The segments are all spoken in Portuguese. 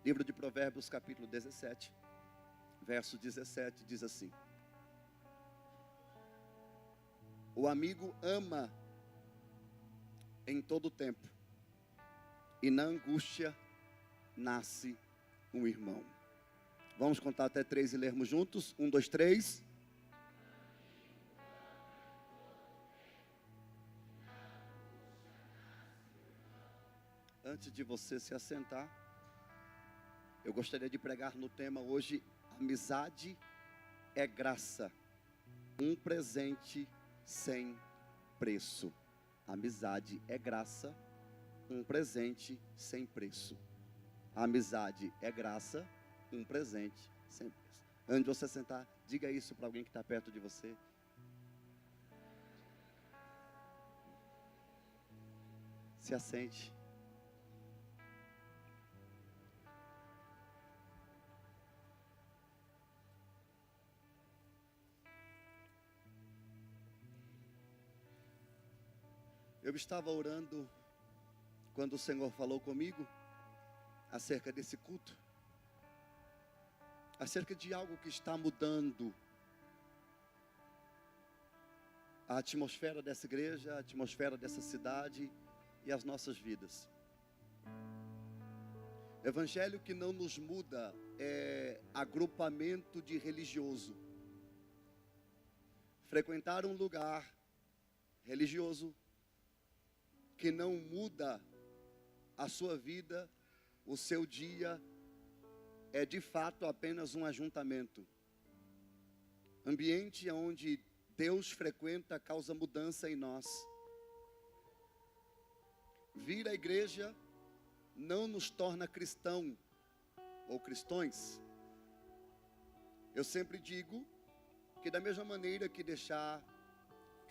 Livro de Provérbios, capítulo 17, verso 17, diz assim: o amigo ama em todo tempo, e na angústia nasce um irmão. Vamos contar até 3 e lermos juntos? 1, 2, 3. Antes de você se assentar, eu gostaria de pregar no tema hoje: amizade é graça, um presente sem preço. Amizade é graça, um presente sem preço. Amizade é graça, um presente sem preço. Antes de você sentar, diga isso para alguém que está perto de você. Se assente. Eu estava orando quando o Senhor falou comigo acerca desse culto, acerca de algo que está mudando a atmosfera dessa igreja, a atmosfera dessa cidade e as nossas vidas. Evangelho que não nos muda é agrupamento de religioso. Frequentar um lugar religioso que não muda a sua vida, o seu dia, é de fato apenas um ajuntamento. Ambiente onde Deus frequenta causa mudança em nós. Vir à igreja não nos torna cristão ou cristões. Eu sempre digo que da mesma maneira que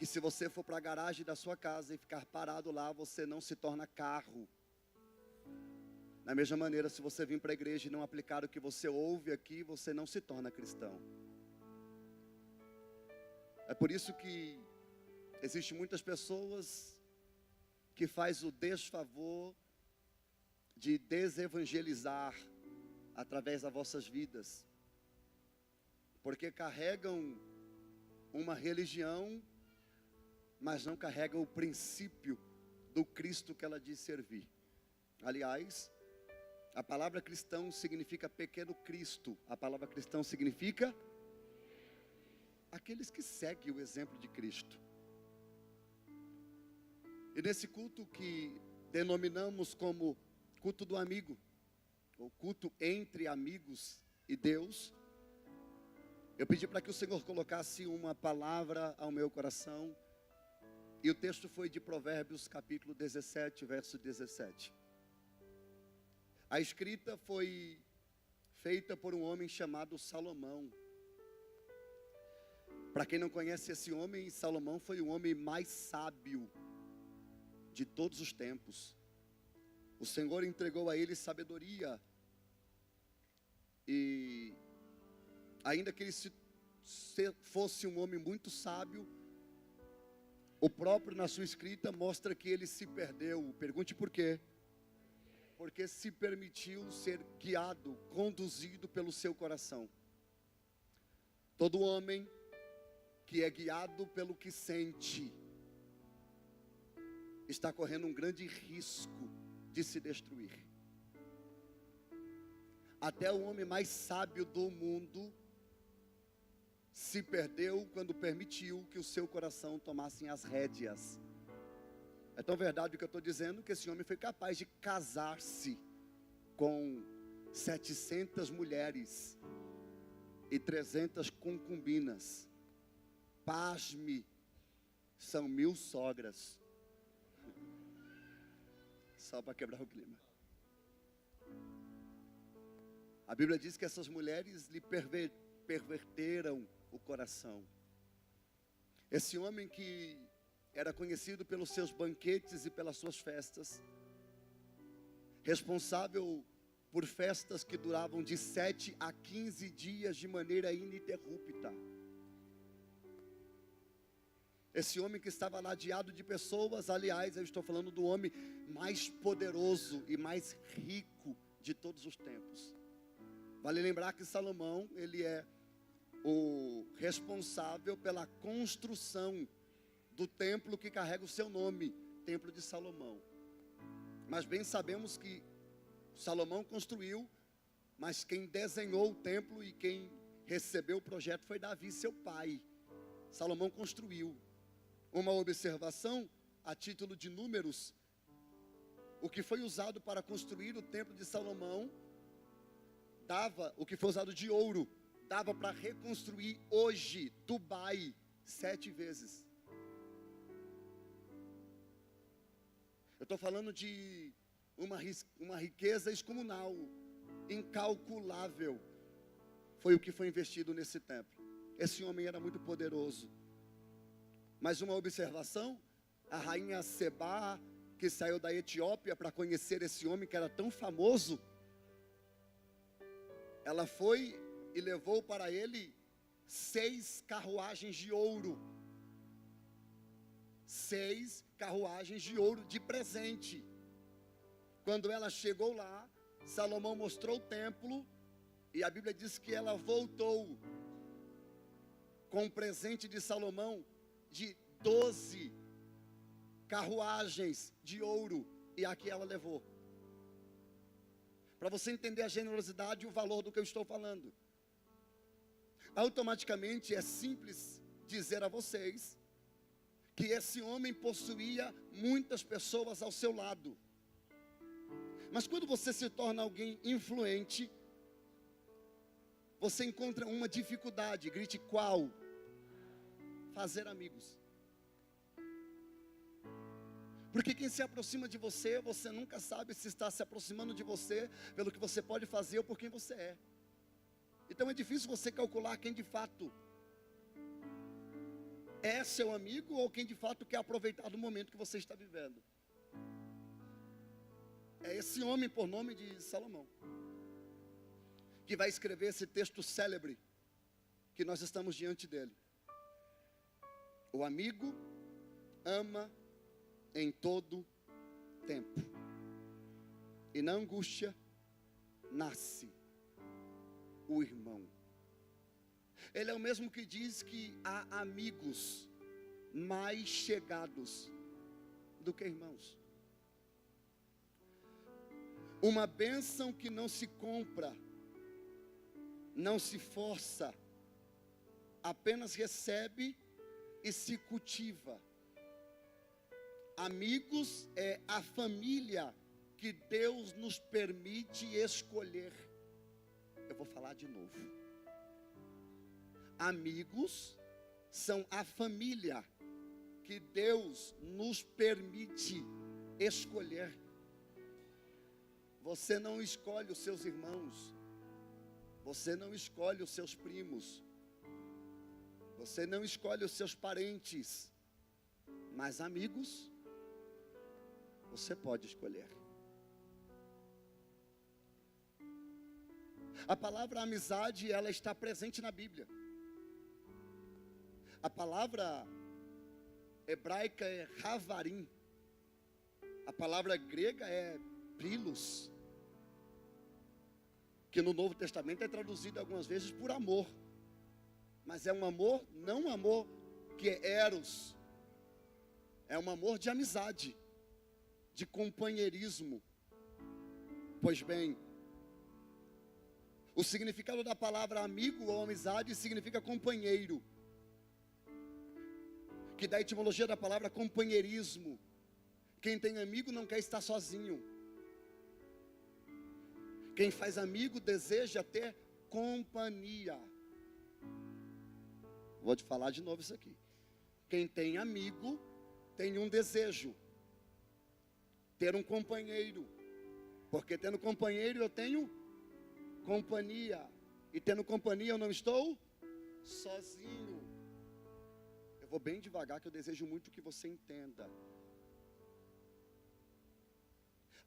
se você for para a garagem da sua casa e ficar parado lá, você não se torna carro. Da mesma maneira, se você vir para a igreja e não aplicar o que você ouve aqui, você não se torna cristão. É por isso que existem muitas pessoas que fazem o desfavor de desevangelizar através das vossas vidas, porque carregam uma religião, mas não carregam o princípio do Cristo que ela diz servir. Aliás, a palavra cristão significa pequeno Cristo. A palavra cristão significa aqueles que seguem o exemplo de Cristo. E nesse culto que denominamos como culto do amigo, ou culto entre amigos e Deus, eu pedi para que o Senhor colocasse uma palavra ao meu coração. E o texto foi de Provérbios capítulo 17, verso 17. A escrita foi feita por um homem chamado Salomão. Para quem não conhece esse homem, Salomão foi o homem mais sábio de todos os tempos. O Senhor entregou a ele sabedoria. E ainda que ele fosse um homem muito sábio, o próprio na sua escrita mostra que ele se perdeu. Pergunte por quê? Porque se permitiu ser guiado, conduzido pelo seu coração. Todo homem que é guiado pelo que sente está correndo um grande risco de se destruir. Até o homem mais sábio do mundo se perdeu quando permitiu que o seu coração tomasse as rédeas. É tão verdade o que eu estou dizendo, que esse homem foi capaz de casar-se com 700 mulheres e 300 concubinas. Pasme, são 1000 sogras. Só para quebrar o clima. A Bíblia diz que essas mulheres lhe perverteram o coração. Esse homem que era conhecido pelos seus banquetes e pelas suas festas, responsável por festas que duravam de 7 a 15 dias de maneira ininterrupta. Esse homem que estava ladeado de pessoas, aliás, eu estou falando do homem mais poderoso e mais rico de todos os tempos. Vale lembrar que Salomão, ele é o responsável pela construção do templo que carrega o seu nome, Templo de Salomão. Mas bem sabemos que Salomão construiu, mas quem desenhou o templo e quem recebeu o projeto foi Davi, seu pai. Salomão construiu. Uma observação a título de números: o que foi usado para construir o templo de Salomão o que foi usado de ouro, dava para reconstruir hoje Dubai 7 vezes. Eu estou falando de uma riqueza excomunal, incalculável. Foi o que foi investido nesse templo. Esse homem era muito poderoso. Mais uma observação: a rainha Sebá, que saiu da Etiópia para conhecer esse homem que era tão famoso, ela foi e levou para ele 6 carruagens de ouro. 6 carruagens de ouro de presente. Quando ela chegou lá, Salomão mostrou o templo, e a Bíblia diz que ela voltou com o presente de Salomão de 12 carruagens de ouro, e aqui ela levou. Para você entender a generosidade e o valor do que eu estou falando. Automaticamente é simples dizer a vocês que esse homem possuía muitas pessoas ao seu lado. Mas quando você se torna alguém influente, você encontra uma dificuldade. Grite: qual? Fazer amigos. Porque quem se aproxima de você, você nunca sabe se está se aproximando de você pelo que você pode fazer ou por quem você é. Então é difícil você calcular quem de fato é seu amigo ou quem de fato quer aproveitar do momento que você está vivendo. É esse homem, por nome de Salomão, que vai escrever esse texto célebre que nós estamos diante dele. O amigo ama em todo tempo, e na angústia nasce o irmão. Ele é o mesmo que diz que há amigos mais chegados do que irmãos. Uma bênção que não se compra, não se força, apenas recebe e se cultiva. Amigos é a família que Deus nos permite escolher. Eu vou falar de novo. Amigos são a família que Deus nos permite escolher. Você não escolhe os seus irmãos, você não escolhe os seus primos, você não escolhe os seus parentes, mas amigos você pode escolher. A palavra amizade, ela está presente na Bíblia. A palavra hebraica é havarim. A palavra grega é prilos, que no Novo Testamento é traduzido algumas vezes por amor. Mas é um amor, não um amor que é eros. É um amor de amizade, de companheirismo. Pois bem, o significado da palavra amigo ou amizade significa companheiro, que da etimologia da palavra companheirismo. Quem tem amigo não quer estar sozinho. Quem faz amigo deseja ter companhia. Vou te falar de novo isso aqui. Quem tem amigo tem um desejo: ter um companheiro. Porque tendo companheiro eu tenho companhia. E tendo companhia eu não estou sozinho. Eu vou bem devagar, que eu desejo muito que você entenda.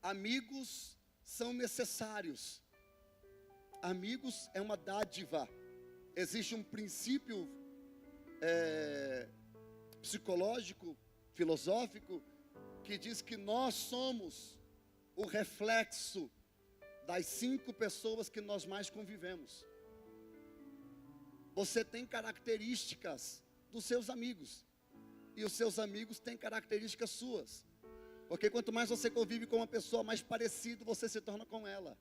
Amigos são necessários. Amigos é uma dádiva. Existe um princípio psicológico, filosófico, que diz que nós somos o reflexo das 5 pessoas que nós mais convivemos. Você tem características dos seus amigos, e os seus amigos têm características suas. Porque quanto mais você convive com uma pessoa, mais parecido você se torna com ela.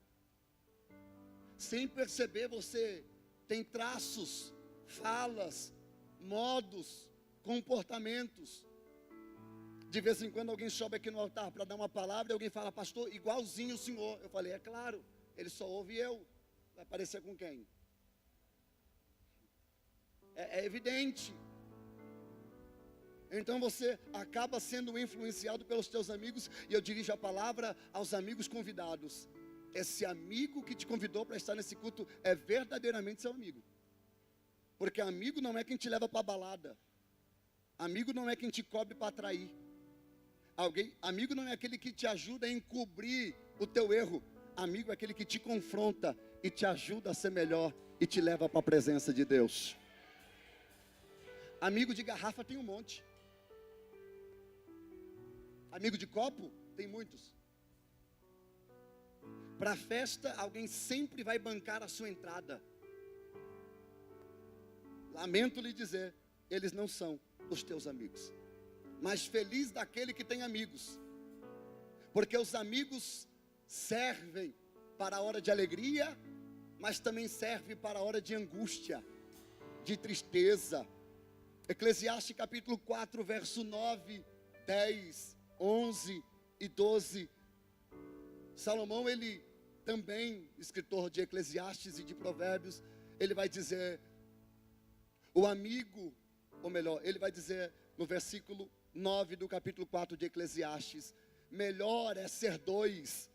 Sem perceber, você tem traços, falas, modos, comportamentos. De vez em quando alguém sobe aqui no altar para dar uma palavra e alguém fala: pastor, igualzinho o senhor. Eu falei: é claro, ele só ouve eu. Vai parecer com quem? É evidente. Então você acaba sendo influenciado pelos teus amigos. E eu dirijo a palavra aos amigos convidados. Esse amigo que te convidou para estar nesse culto é verdadeiramente seu amigo. Porque amigo não é quem te leva para a balada. Amigo não é quem te cobre para atrair. Amigo não é aquele que te ajuda a encobrir o teu erro. Amigo é aquele que te confronta e te ajuda a ser melhor e te leva para a presença de Deus. Amigo de garrafa tem um monte. Amigo de copo tem muitos. Para a festa, alguém sempre vai bancar a sua entrada. Lamento lhe dizer, eles não são os teus amigos. Mas feliz daquele que tem amigos. Porque os amigos servem para a hora de alegria, mas também servem para a hora de angústia, de tristeza. Eclesiastes capítulo 4, verso 9, 10, 11 e 12. Salomão, ele também, escritor de Eclesiastes e de Provérbios, ele vai dizer, o amigo, ou melhor, ele vai dizer no versículo 9 do capítulo 4 de Eclesiastes: melhor é ser 2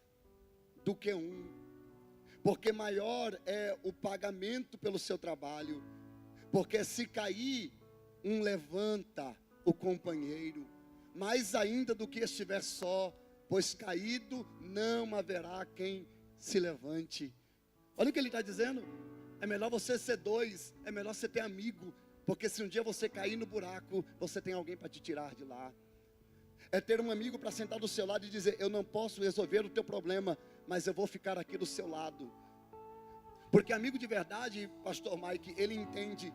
do que 1, porque maior é o pagamento pelo seu trabalho, porque se cair, um levanta o companheiro, mais ainda do que estiver só, pois caído não haverá quem se levante. Olha o que ele está dizendo. É melhor você ser 2, é melhor você ter amigo, porque se um dia você cair no buraco, você tem alguém para te tirar de lá. É ter um amigo para sentar do seu lado e dizer: eu não posso resolver o teu problema, mas eu vou ficar aqui do seu lado. Porque amigo de verdade, pastor Mike, ele entende.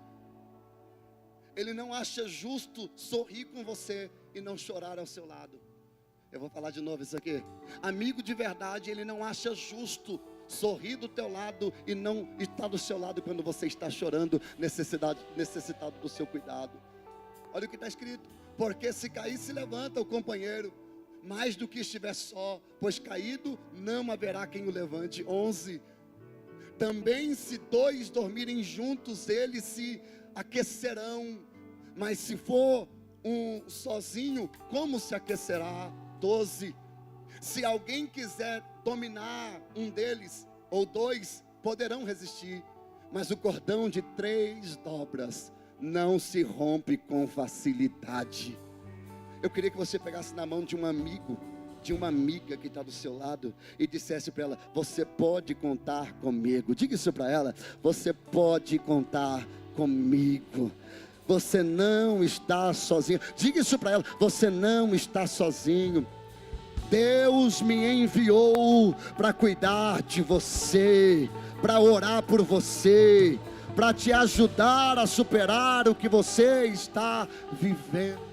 Ele não acha justo sorrir com você e não chorar ao seu lado. Eu vou falar de novo isso aqui. Amigo de verdade, ele não acha justo sorrir do teu lado e não estar do seu lado quando você está chorando, necessitado do seu cuidado. Olha o que está escrito: porque se cair, se levanta o companheiro, mais do que estiver só, pois caído não haverá quem o levante. 11. Também se 2 dormirem juntos, eles se aquecerão, mas se for um sozinho, como se aquecerá? 12. Se alguém quiser dominar um deles, ou 2, poderão resistir, mas o cordão de 3 dobras não se rompe com facilidade. Eu queria que você pegasse na mão de um amigo, de uma amiga que está do seu lado e dissesse para ela: você pode contar comigo. Diga isso para ela: você pode contar comigo. Você não está sozinho. Diga isso para ela: você não está sozinho. Deus me enviou para cuidar de você, para orar por você, para te ajudar a superar o que você está vivendo.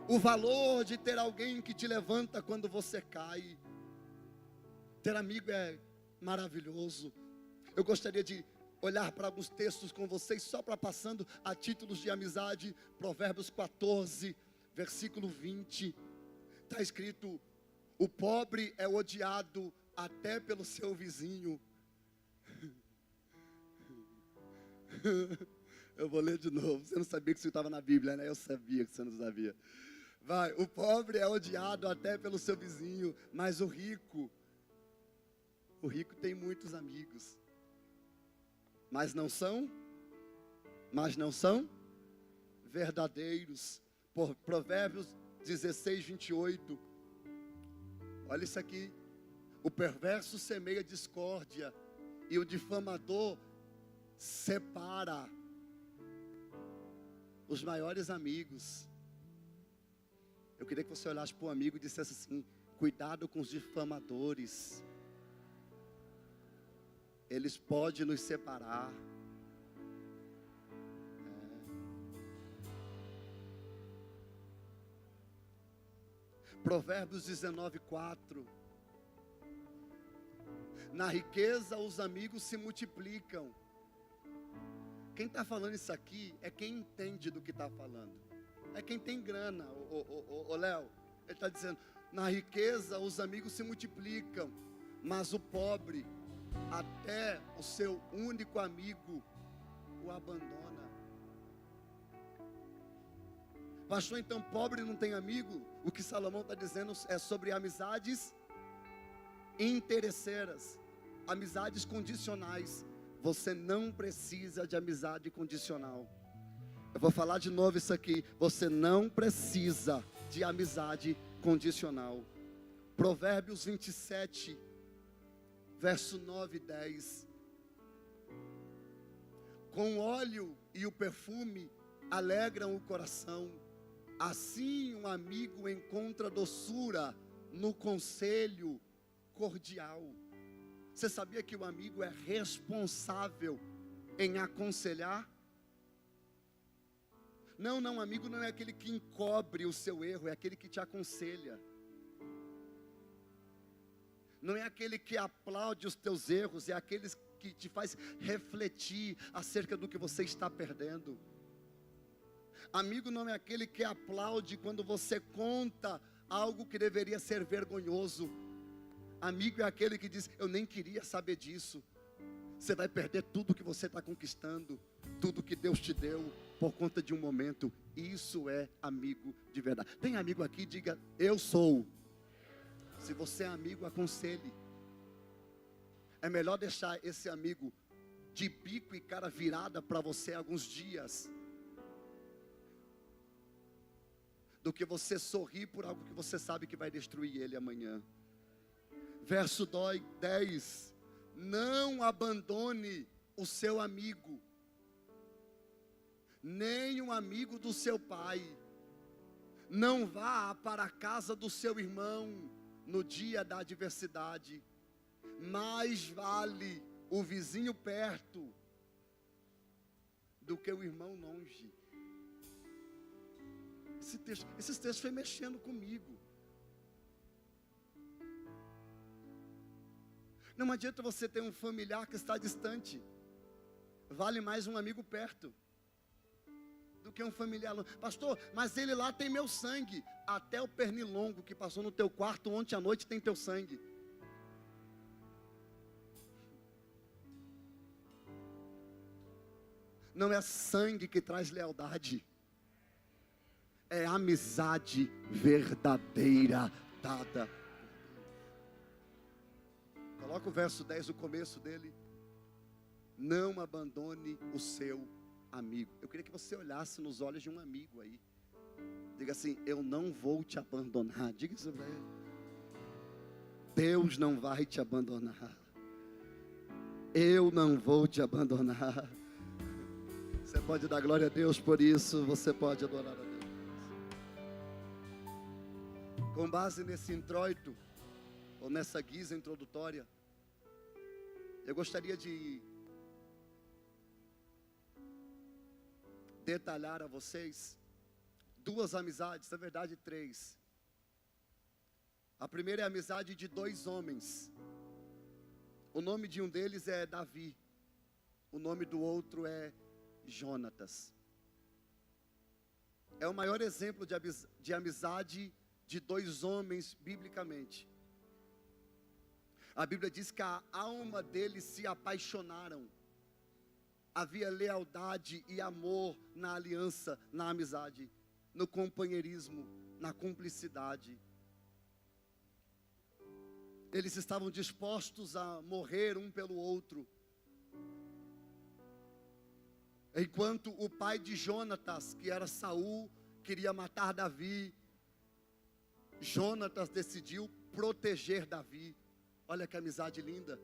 O valor de ter alguém que te levanta quando você cai. Ter amigo é maravilhoso. Eu gostaria de olhar para alguns textos com vocês, só para passando a títulos de amizade. Provérbios 14, versículo 20. Está escrito: o pobre é odiado até pelo seu vizinho. Eu vou ler de novo. Você não sabia que isso estava na Bíblia, né? Eu sabia que você não sabia. Vai, o pobre é odiado até pelo seu vizinho, mas o rico tem muitos amigos. Mas não são verdadeiros. Por Provérbios 16, 28. Olha isso aqui: o perverso semeia discórdia e o difamador separa os maiores amigos. Eu queria que você olhasse para o amigo e dissesse assim: cuidado com os difamadores. Eles podem nos separar. Provérbios 19:4. Na riqueza os amigos se multiplicam. Quem está falando isso aqui é quem entende do que está falando. É quem tem grana. Ô Léo, ele está dizendo: na riqueza os amigos se multiplicam, mas o pobre, até o seu único amigo, o abandona. Pastor, então pobre não tem amigo? O que Salomão está dizendo é sobre amizades interesseiras, amizades condicionais. Você não precisa de amizade condicional. Eu vou falar de novo isso aqui. Você não precisa de amizade condicional. Provérbios 27, verso 9 e 10. Com o óleo e o perfume alegram o coração. Assim um amigo encontra doçura no conselho cordial. Você sabia que o amigo é responsável em aconselhar? Não, amigo não é aquele que encobre o seu erro, é aquele que te aconselha. Não é aquele que aplaude os teus erros, é aquele que te faz refletir acerca do que você está perdendo. Amigo não é aquele que aplaude quando você conta algo que deveria ser vergonhoso. Amigo é aquele que diz: eu nem queria saber disso. Você vai perder tudo que você está conquistando, tudo que Deus te deu, por conta de um momento. Isso é amigo de verdade. Tem amigo aqui? Diga: eu sou. Se você é amigo, aconselhe. É melhor deixar esse amigo de bico e cara virada para você alguns dias, do que você sorrir por algo que você sabe que vai destruir ele amanhã. Verso 10. Não abandone o seu amigo, nem um amigo do seu pai. Não vá para a casa do seu irmão no dia da adversidade. Mais vale o vizinho perto do que o irmão longe. Esses textos foi mexendo comigo. Não adianta você ter um familiar que está distante. Vale mais um amigo perto do que um familiar longe. Pastor, mas ele lá tem meu sangue. Até o pernilongo que passou no teu quarto ontem à noite tem teu sangue. Não é sangue que traz lealdade. É amizade verdadeira dada. Coloca o verso 10, o começo dele. Não abandone o seu amigo. Eu queria que você olhasse nos olhos de um amigo aí. Diga assim: eu não vou te abandonar. Diga isso para ele. Deus não vai te abandonar. Eu não vou te abandonar. Você pode dar glória a Deus por isso. Você pode adorar a Deus. Com base nesse introito, ou nessa guisa introdutória, eu gostaria de detalhar a vocês duas amizades, na verdade 3. A primeira é a amizade de 2 homens. O nome de um deles é Davi. O nome do outro é Jonatas. É o maior exemplo de amizade de 2 homens biblicamente. A Bíblia diz que a alma deles se apaixonaram. Havia lealdade e amor na aliança, na amizade, no companheirismo, na cumplicidade. Eles estavam dispostos a morrer um pelo outro. Enquanto o pai de Jonatas, que era Saul, queria matar Davi, Jonatas decidiu proteger Davi. Olha que amizade linda.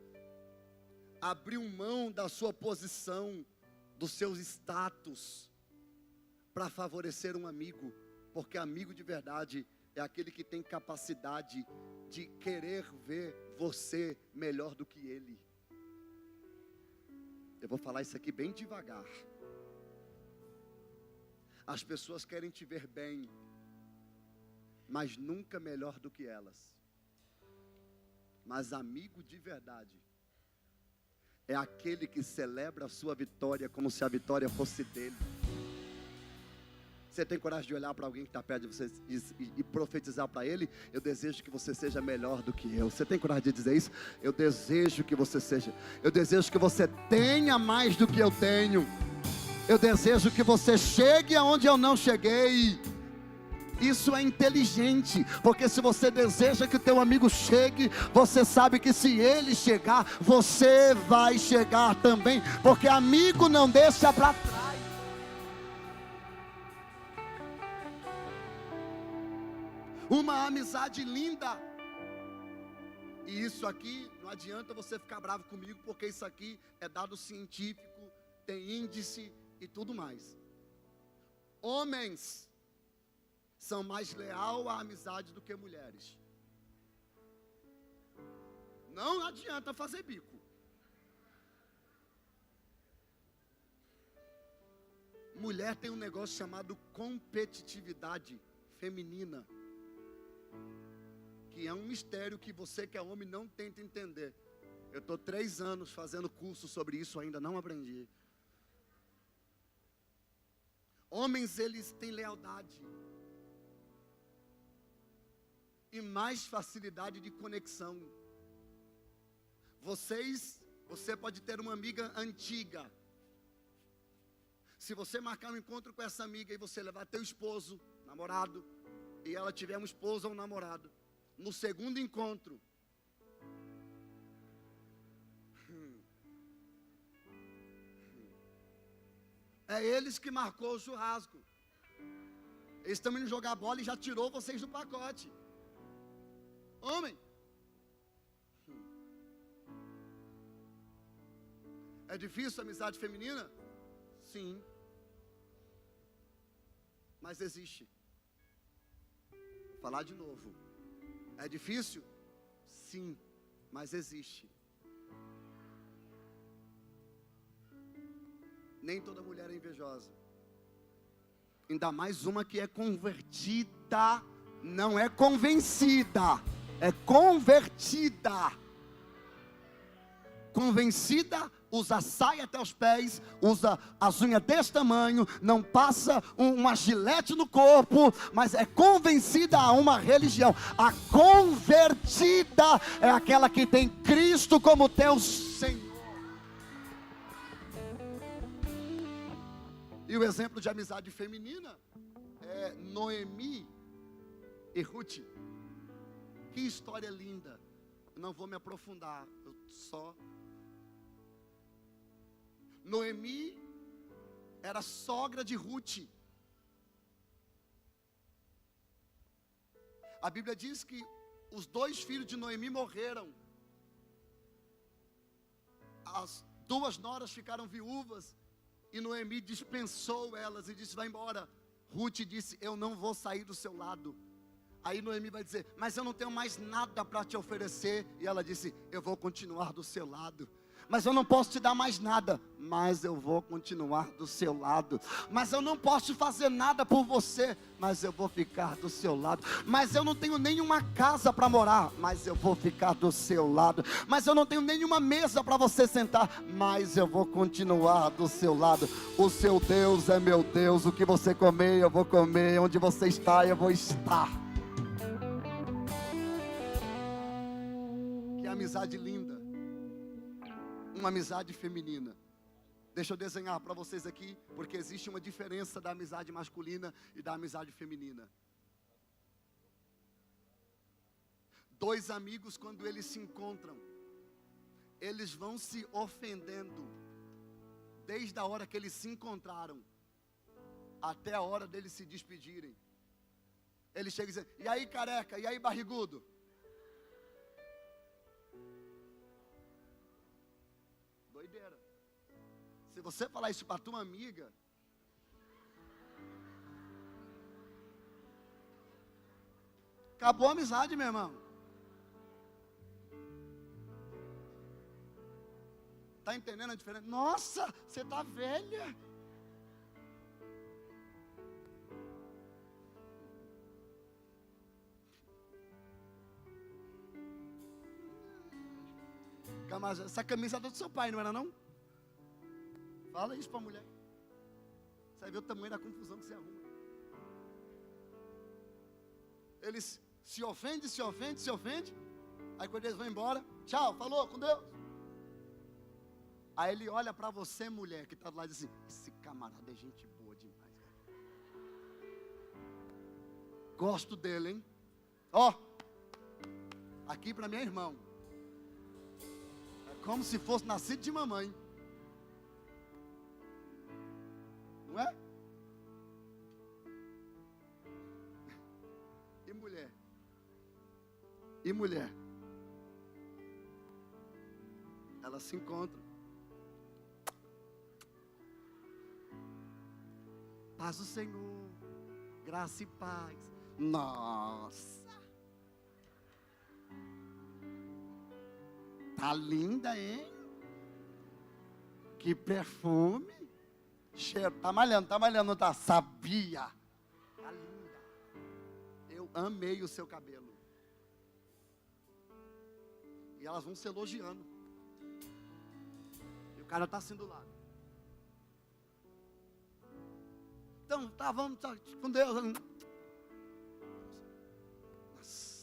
Abriu mão da sua posição, dos seus status, para favorecer um amigo, porque amigo de verdade é aquele que tem capacidade de querer ver você melhor do que ele. Eu vou falar isso aqui bem devagar. As pessoas querem te ver bem, mas nunca melhor do que elas. Mas amigo de verdade é aquele que celebra a sua vitória como se a vitória fosse dele. Você tem coragem de olhar para alguém que está perto de você e profetizar para ele? Eu desejo que você seja melhor do que eu. Você tem coragem de dizer isso? Eu desejo que você seja. Eu desejo que você tenha mais do que eu tenho. Eu desejo que você chegue aonde eu não cheguei. Isso é inteligente, porque se você deseja que o teu amigo chegue, você sabe que se ele chegar, você vai chegar também, porque amigo não deixa para trás. Uma amizade linda. E isso aqui, não adianta você ficar bravo comigo, porque isso aqui é dado científico, tem índice e tudo mais. Homens são mais leais à amizade do que mulheres. Não adianta fazer bico. Mulher tem um negócio chamado competitividade feminina, que é um mistério que você que é homem não tenta entender. Eu estou 3 anos fazendo curso sobre isso, ainda não aprendi. Homens, eles têm lealdade e mais facilidade de conexão. Você pode ter uma amiga antiga. Se você marcar um encontro com essa amiga e você levar teu esposo, namorado, e ela tiver um esposo ou um namorado, no segundo encontro, é eles que marcou o churrasco. Eles estão indo jogar bola e já tirou vocês do pacote. Homem. É difícil a amizade feminina? Sim. Mas existe. Vou falar de novo. É difícil? Sim. Mas existe. Nem toda mulher é invejosa. Ainda mais uma que é convertida. Não é convencida, é convertida. Convencida, usa saia até os pés, usa as unhas desse tamanho, não passa uma gilete no corpo, mas é convencida a uma religião. A convertida é aquela que tem Cristo como teu Senhor. E o exemplo de amizade feminina é Noemi e Ruth. Que história linda. Não vou me aprofundar, Noemi era sogra de Ruth. A Bíblia diz que os 2 filhos de Noemi morreram. As 2 noras ficaram viúvas e Noemi dispensou elas e disse: vai embora. Ruth disse: eu não vou sair do seu lado. Aí Noemi vai dizer: mas eu não tenho mais nada para te oferecer. E ela disse: eu vou continuar do seu lado. Mas eu não posso te dar mais nada, mas eu vou continuar do seu lado. Mas eu não posso fazer nada por você, mas eu vou ficar do seu lado. Mas eu não tenho nenhuma casa para morar, mas eu vou ficar do seu lado. Mas eu não tenho nenhuma mesa para você sentar, mas eu vou continuar do seu lado. O seu Deus é meu Deus. O que você comer, eu vou comer. Onde você está, eu vou estar. Que amizade linda. Uma amizade feminina. Deixa eu desenhar para vocês aqui, porque existe uma diferença da amizade masculina e da amizade feminina. 2 amigos, quando eles se encontram, eles vão se ofendendo desde a hora que eles se encontraram até a hora deles se despedirem. Eles chegam e dizem: e aí, careca? E aí, barrigudo? Doideira. Se você falar isso para tua amiga, Acabou a amizade, meu irmão. Está entendendo a diferença? Nossa, você está velha. Mas essa camisa é do seu pai, não era não? Fala isso para a mulher. Você vai ver o tamanho da confusão que você arruma. Eles se ofendem. Aí quando eles vão embora, tchau, falou, com Deus. Aí ele olha para você, mulher, que está do lado e diz assim: esse camarada é gente boa demais, cara. Gosto dele, hein? Ó, aqui para mim é irmão. Como se fosse nascido de mamãe. Não é? E mulher? Elas se encontram. Paz do Senhor. Graça e paz. Nossa. Tá linda, hein? Que perfume. Cheiro. Tá malhando, não tá? Sabia. Tá linda. Eu amei o seu cabelo. E elas vão se elogiando. E o cara tá assim do lado. Então, tá, vamos tá, com Deus. Nossa.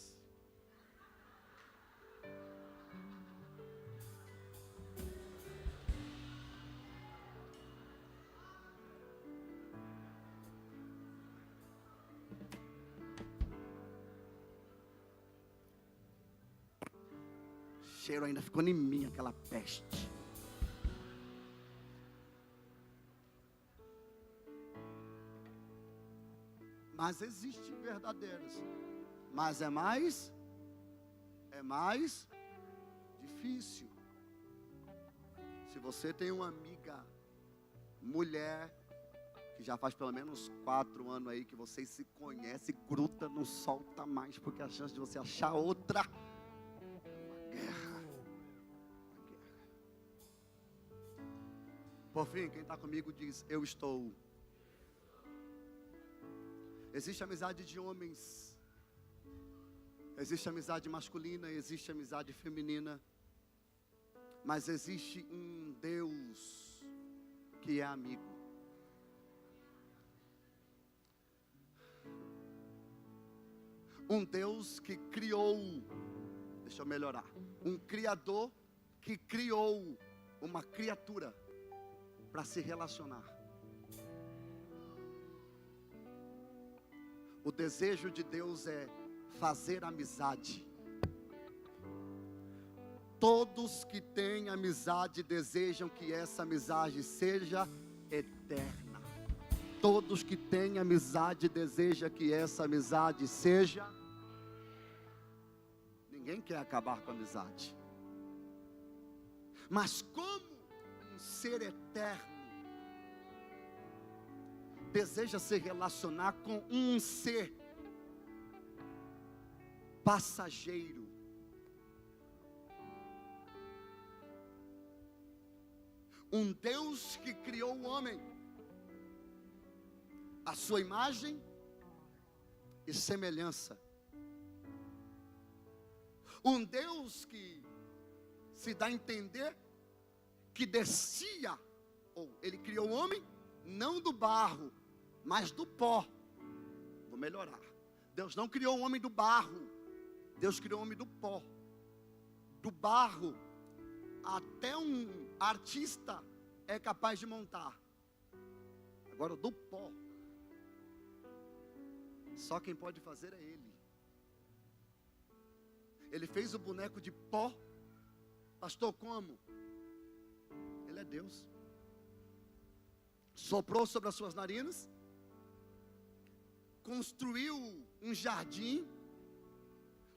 Cheiro ainda ficou em mim, aquela peste. Mas existem verdadeiros. Mas é mais difícil. Se você tem uma amiga, mulher, que já faz pelo menos 4 anos aí que vocês se conhecem, gruda, não solta mais, porque a chance de você achar outra, uma guerra. Por fim, quem está comigo diz: eu estou. Existe amizade de homens, existe amizade masculina, existe amizade feminina, mas existe um Deus que é amigo. Um Deus que criou, deixa eu melhorar, um Criador que criou uma criatura para se relacionar. O desejo de Deus é fazer amizade. Todos que têm amizade desejam que essa amizade seja eterna. Todos que têm amizade desejam que essa amizade seja. Ninguém quer acabar com a amizade. Mas como um ser eterno deseja se relacionar com um ser passageiro, um Deus que criou o homem à sua imagem e semelhança, um Deus que se dá a entender que descia, ou ele criou o homem não do barro, mas do pó. Vou melhorar. Deus não criou o homem do barro. Deus criou o homem do pó. Do barro, até um artista é capaz de montar. Agora, do pó, só quem pode fazer é Ele. Ele fez o boneco de pó. Pastor, como? Ele é Deus. Soprou sobre as suas narinas, construiu um jardim,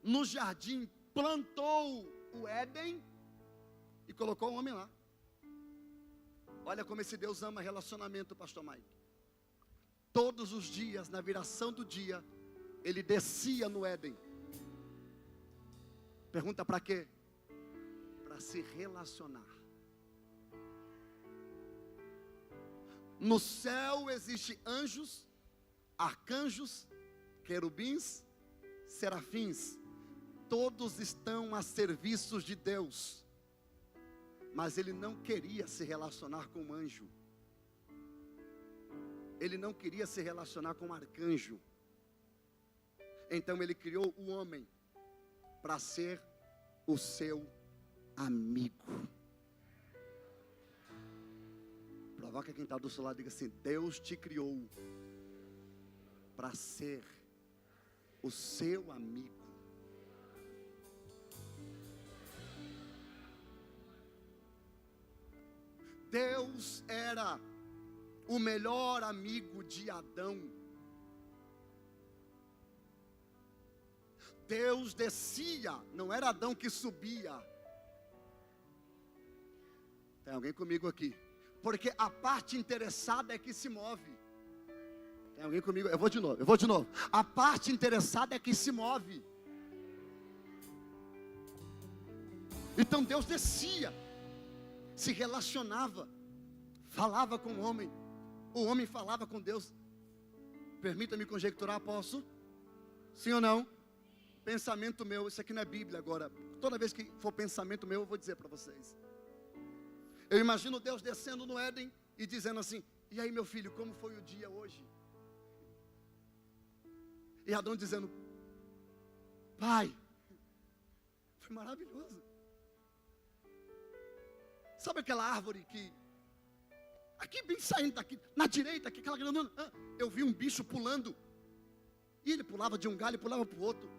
no jardim plantou o Éden e colocou o homem lá. Olha como esse Deus ama relacionamento, pastor Mike. Todos os dias, na viração do dia, ele descia no Éden Pergunta para quê? Para se relacionar. No céu existe anjos, arcanjos, querubins, serafins. Todos estão a serviço de Deus. Mas ele não queria se relacionar com um anjo. Ele não queria se relacionar com um arcanjo. Então ele criou o homem para ser o seu amigo. Provoca quem está do seu lado e diga assim: Deus te criou para ser o seu amigo. Deus era o melhor amigo de Adão. Deus descia, não era Adão que subia. Tem alguém comigo aqui? Porque a parte interessada é que se move. Tem alguém comigo? Eu vou de novo. A parte interessada é que se move. Então Deus descia, se relacionava, falava com o homem falava com Deus. Permita-me conjecturar, posso? Sim ou não? Pensamento meu, isso aqui não é Bíblia agora. Toda vez que for pensamento meu, eu vou dizer para vocês. Eu imagino Deus descendo no Éden e dizendo assim: e aí, meu filho, como foi o dia hoje? E Adão dizendo: pai, foi maravilhoso. Sabe aquela árvore que, aqui bem saindo daqui, na direita, aqui, aquela grandona, eu vi um bicho pulando, e ele pulava de um galho e pulava para o outro.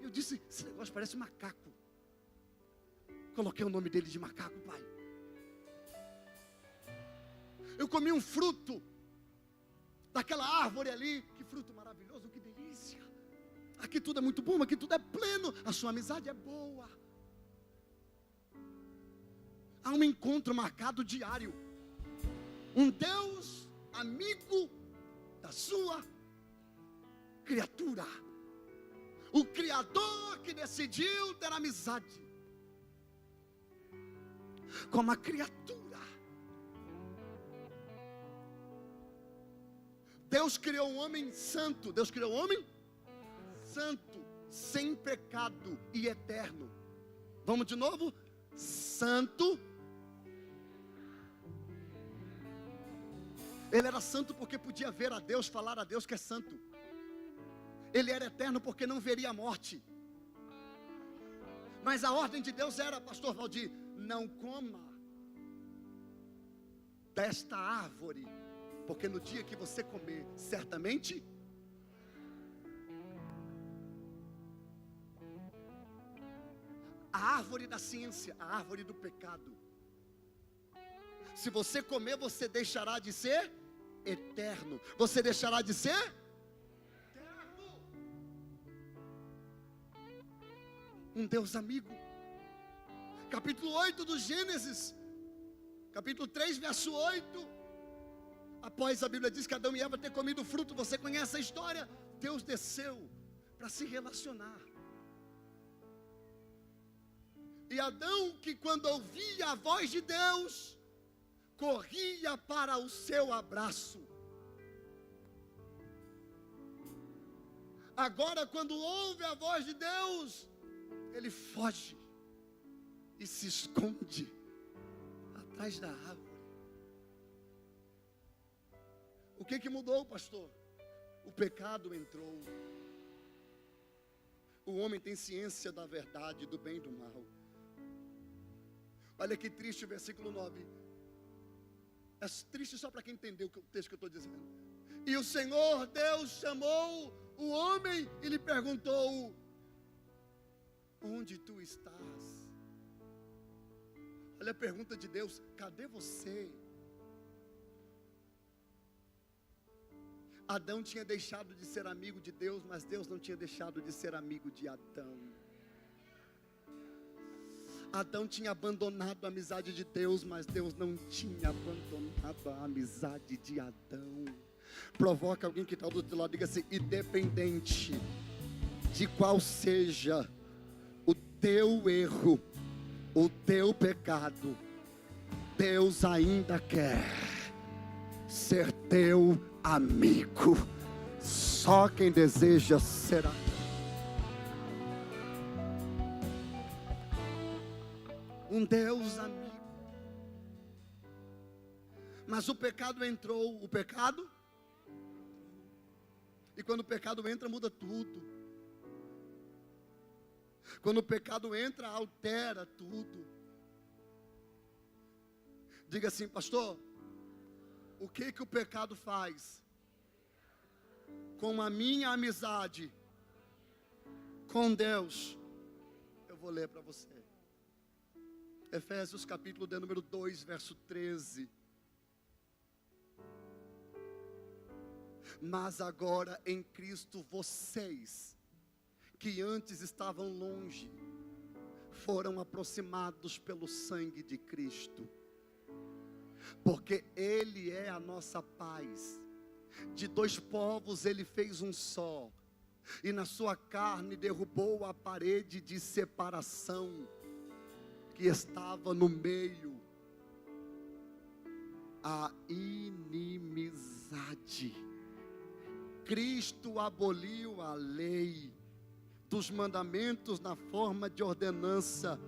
E eu disse: esse negócio parece macaco. Coloquei o nome dele de macaco, pai. Eu comi um fruto daquela árvore ali. Que fruto maravilhoso, que delícia. Aqui tudo é muito bom, aqui tudo é pleno. A sua amizade é boa. Há um encontro marcado diário. Um Deus amigo da sua criatura. O Criador que decidiu ter amizade com uma criatura. Deus criou um homem santo. Deus criou um homem santo, sem pecado e eterno. Vamos de novo? Santo. Ele era santo porque podia ver a Deus, falar a Deus que é santo. Ele era eterno porque não veria a morte. Mas a ordem de Deus era, pastor Valdir, não coma desta árvore, porque no dia que você comer, certamente a árvore da ciência, a árvore do pecado. Se você comer, você deixará de ser eterno. Você deixará de ser eterno. Um Deus amigo. Capítulo 8 do Gênesis, capítulo 3, verso 8. Após a Bíblia diz que Adão e Eva ter comido o fruto, você conhece a história. Deus desceu para se relacionar. E Adão, que quando ouvia a voz de Deus, corria para o seu abraço. Agora, quando ouve a voz de Deus, ele foge e se esconde atrás da árvore. O que mudou, pastor? O pecado entrou. O homem tem ciência da verdade, do bem e do mal. Olha que triste o versículo 9. É triste só para quem entendeu o texto que eu estou dizendo. E o Senhor Deus chamou o homem e lhe perguntou: onde tu estás? Olha a pergunta de Deus: cadê você? Adão tinha deixado de ser amigo de Deus, mas Deus não tinha deixado de ser amigo de Adão. Adão tinha abandonado a amizade de Deus, mas Deus não tinha abandonado a amizade de Adão. Provoca alguém que está do outro lado, diga assim: independente de qual seja o teu erro, o teu pecado, Deus ainda quer ser teu amigo. Só quem deseja será. Um Deus amigo. Mas o pecado entrou, o pecado. E quando o pecado entra, muda tudo. Quando o pecado entra, altera tudo. Diga assim, pastor, o que o pecado faz com a minha amizade com Deus? Eu vou ler para você. Efésios capítulo de número 2, verso 13. Mas agora em Cristo vocês, que antes estavam longe, foram aproximados pelo sangue de Cristo. Porque Ele é a nossa paz. De dois povos Ele fez um só. E na sua carne derrubou a parede de separação que estava no meio, a inimizade. Cristo aboliu a lei dos mandamentos na forma de ordenança,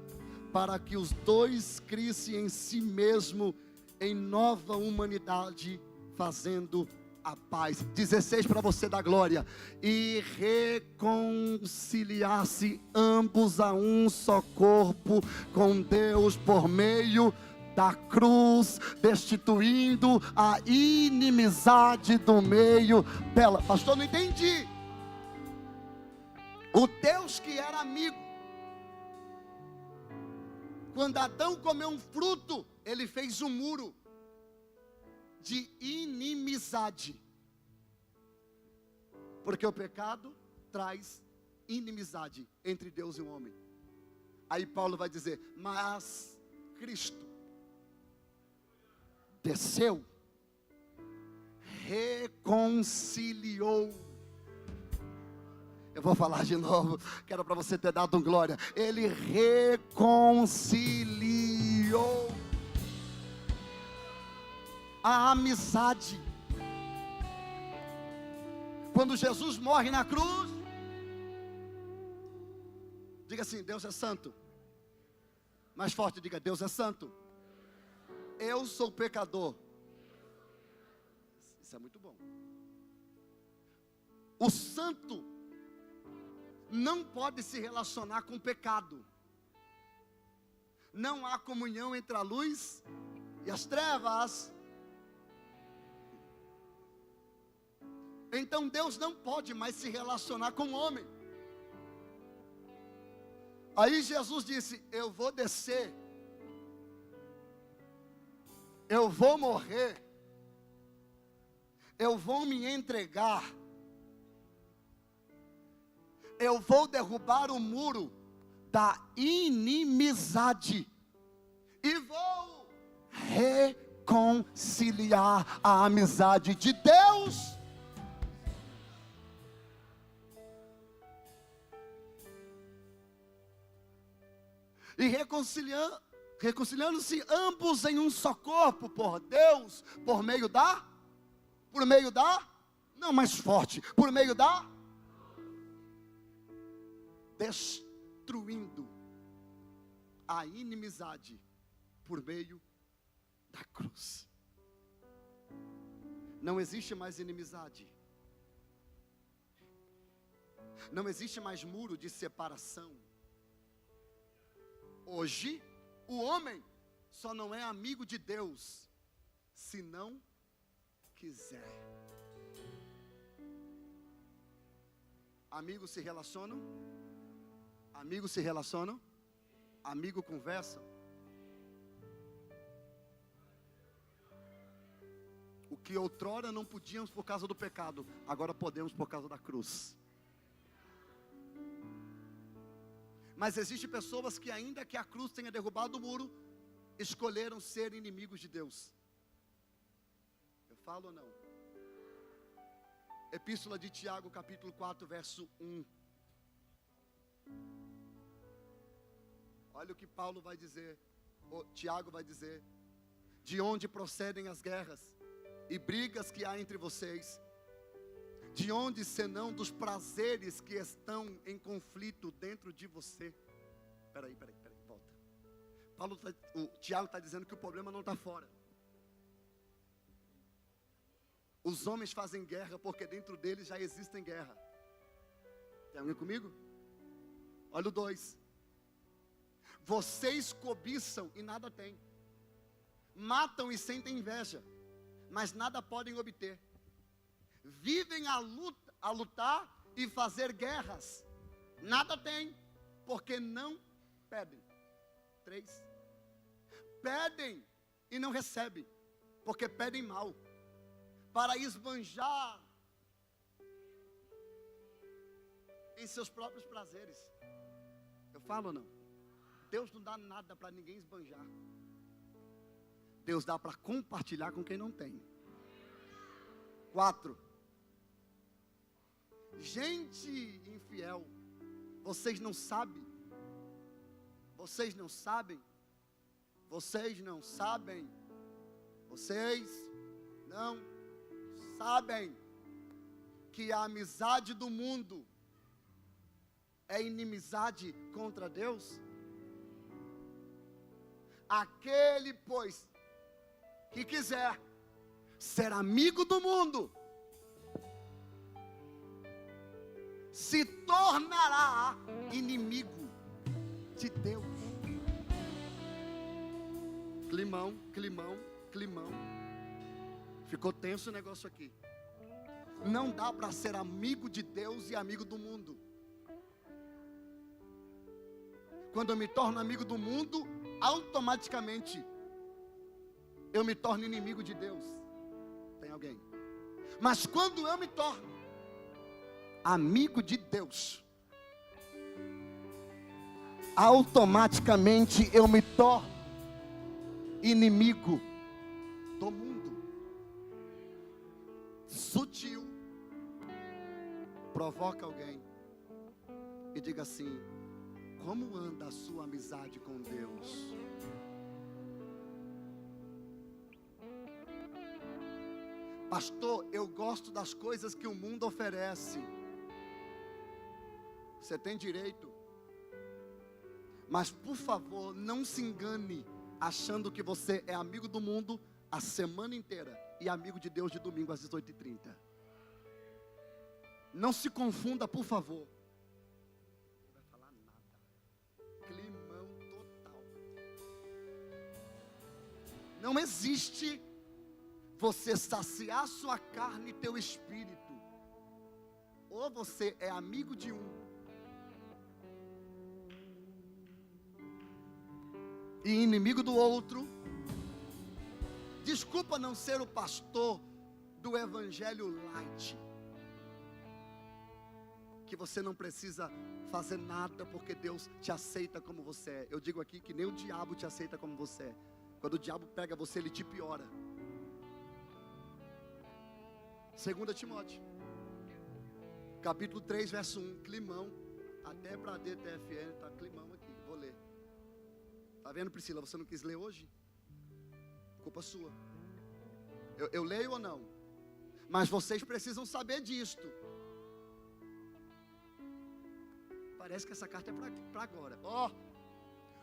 para que os dois crissem em si mesmo, em nova humanidade, fazendo a paz. 16 para você dar glória. E reconciliasse ambos a um só corpo com Deus por meio da cruz, destituindo a inimizade do meio dela. Pastor, não entendi. O Deus que era amigo, quando Adão comeu um fruto, ele fez um muro de inimizade, porque o pecado traz inimizade entre Deus e o homem. Aí Paulo vai dizer, mas Cristo desceu, reconciliou. Eu vou falar de novo, quero para você ter dado glória. Ele reconciliou a amizade. Quando Jesus morre na cruz, diga assim, Deus é santo. Mais forte, diga, Deus é santo. Eu sou pecador. Isso é muito bom. O santo não pode se relacionar com o pecado. Não há comunhão entre a luz e as trevas. Então Deus não pode mais se relacionar com o homem. Aí Jesus disse, eu vou descer, eu vou morrer, eu vou me entregar, eu vou derrubar o muro da inimizade e vou reconciliar a amizade de Deus. E reconciliando-se ambos em um só corpo por Deus, por meio da, não, mais forte, por meio da, destruindo a inimizade por meio da cruz. Não existe mais inimizade. Não existe mais muro de separação. Hoje, o homem só não é amigo de Deus, se não quiser. Amigos se relacionam? Amigos se relacionam? Amigo conversa? O que outrora não podíamos por causa do pecado, agora podemos por causa da cruz. Mas existem pessoas que, ainda que a cruz tenha derrubado o muro, escolheram ser inimigos de Deus. Eu falo ou não? Epístola de Tiago, capítulo 4, verso 1. Olha o que Paulo vai dizer, Tiago vai dizer. De onde procedem as guerras e brigas que há entre vocês? De onde, senão dos prazeres que estão em conflito dentro de você? Peraí, volta. O Tiago está dizendo que o problema não está fora. Os homens fazem guerra porque dentro deles já existem guerra. Tem alguém comigo? Olha o 2. Vocês cobiçam e nada têm. Matam e sentem inveja, mas nada podem obter. Vivem a lutar e fazer guerras. Nada têm, porque não pedem. 3. Pedem e não recebem, porque pedem mal, para esbanjar em seus próprios prazeres. Eu falo ou não? Deus não dá nada para ninguém esbanjar. Deus dá para compartilhar com quem não tem. 4. Gente infiel, vocês não sabem. Vocês não sabem. Vocês não sabem. Vocês não sabem que a amizade do mundo é inimizade contra Deus? Aquele, pois, que quiser ser amigo do mundo, se tornará inimigo de Deus. Climão. Ficou tenso o negócio aqui. Não dá para ser amigo de Deus e amigo do mundo. Quando eu me torno amigo do mundo, automaticamente eu me torno inimigo de Deus. Tem alguém? Mas quando eu me torno amigo de Deus, automaticamente eu me torno inimigo do mundo. Sutil. Provoca alguém e diga assim: como anda a sua amizade com Deus? Pastor, eu gosto das coisas que o mundo oferece. Você tem direito. Mas por favor, não se engane achando que você é amigo do mundo a semana inteira e amigo de Deus de domingo às 18h30. Não se confunda, por favor. Não vai falar nada. Climão total. Não existe você saciar sua carne e teu espírito. Ou você é amigo de um e inimigo do outro. Desculpa não ser o pastor do evangelho light, que você não precisa fazer nada porque Deus te aceita como você é. Eu digo aqui que nem o diabo te aceita como você é. Quando o diabo pega você, ele te piora. 2 Timóteo capítulo 3, verso 1. Climão. Até para a DTFN está climão aqui. Vou ler. Está vendo, Priscila? Você não quis ler hoje? Culpa sua. Eu leio ou não? Mas vocês precisam saber disto. Parece que essa carta é para agora.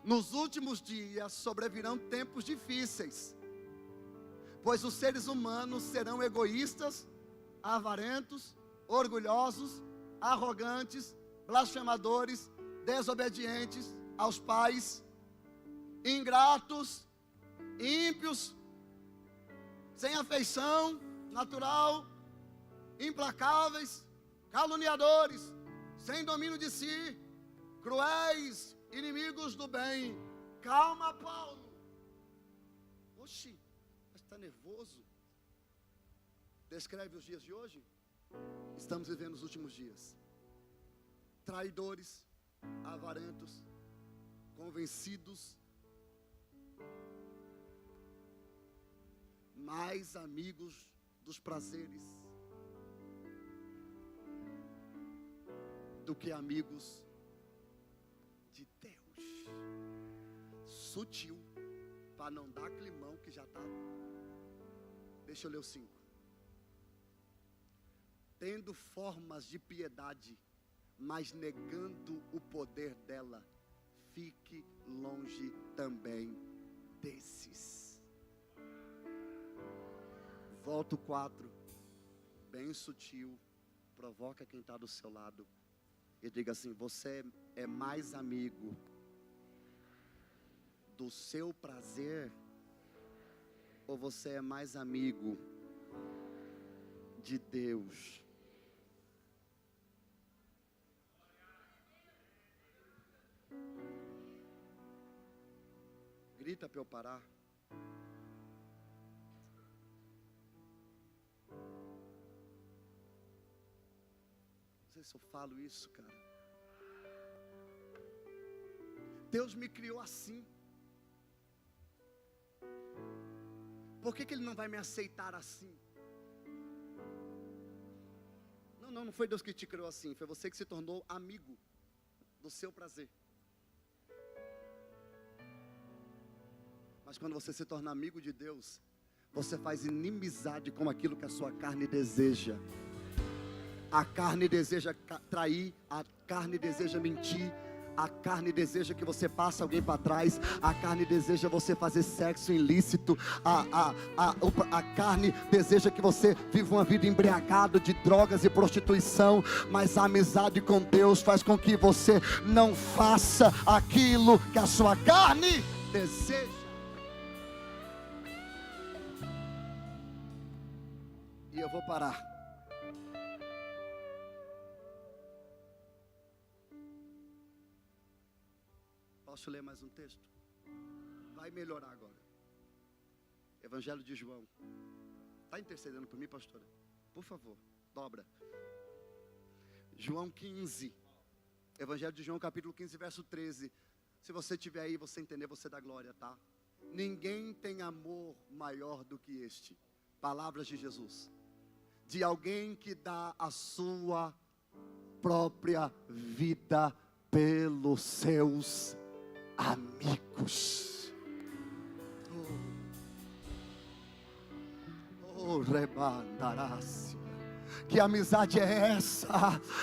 Nos últimos dias sobrevirão tempos difíceis, pois os seres humanos serão egoístas, avarentos, orgulhosos, arrogantes, blasfemadores, desobedientes aos pais, ingratos, ímpios, sem afeição natural, implacáveis, caluniadores, sem domínio de si, cruéis, inimigos do bem. Calma, Paulo. Oxi, está nervoso? Descreve os dias de hoje? Estamos vivendo os últimos dias. Traidores, avarentos, convencidos, mais amigos dos prazeres do que amigos de Deus. sutil, para não dar climão que já está. Deixa eu ler o 5. Tendo formas de piedade, mas negando o poder dela, fique longe também desses. Volto 4, bem sutil, provoca quem está do seu lado e diga assim: você é mais amigo do seu prazer, ou você é mais amigo de Deus? Grita para eu parar. Não sei se eu falo isso, cara. Deus me criou assim. Por que Ele não vai me aceitar assim? Não foi Deus que te criou assim. Foi você que se tornou amigo do seu prazer. Mas quando você se torna amigo de Deus, você faz inimizade com aquilo que a sua carne deseja. A carne deseja trair, a carne deseja mentir, a carne deseja que você passe alguém para trás, a carne deseja você fazer sexo ilícito, a carne deseja que você viva uma vida embriagada de drogas e prostituição. Mas a amizade com Deus faz com que você não faça aquilo que a sua carne deseja. E eu vou parar. Posso ler mais um texto? Vai melhorar agora. Evangelho de João. Está intercedendo por mim, pastora? Por favor, dobra. João 15. Evangelho de João, capítulo 15, verso 13. Se você tiver aí, você entender, você dá glória, tá? Ninguém tem amor maior do que este. Palavras de Jesus. De alguém que dá a sua própria vida pelos seus amigos. Rebandarás. Que amizade é essa?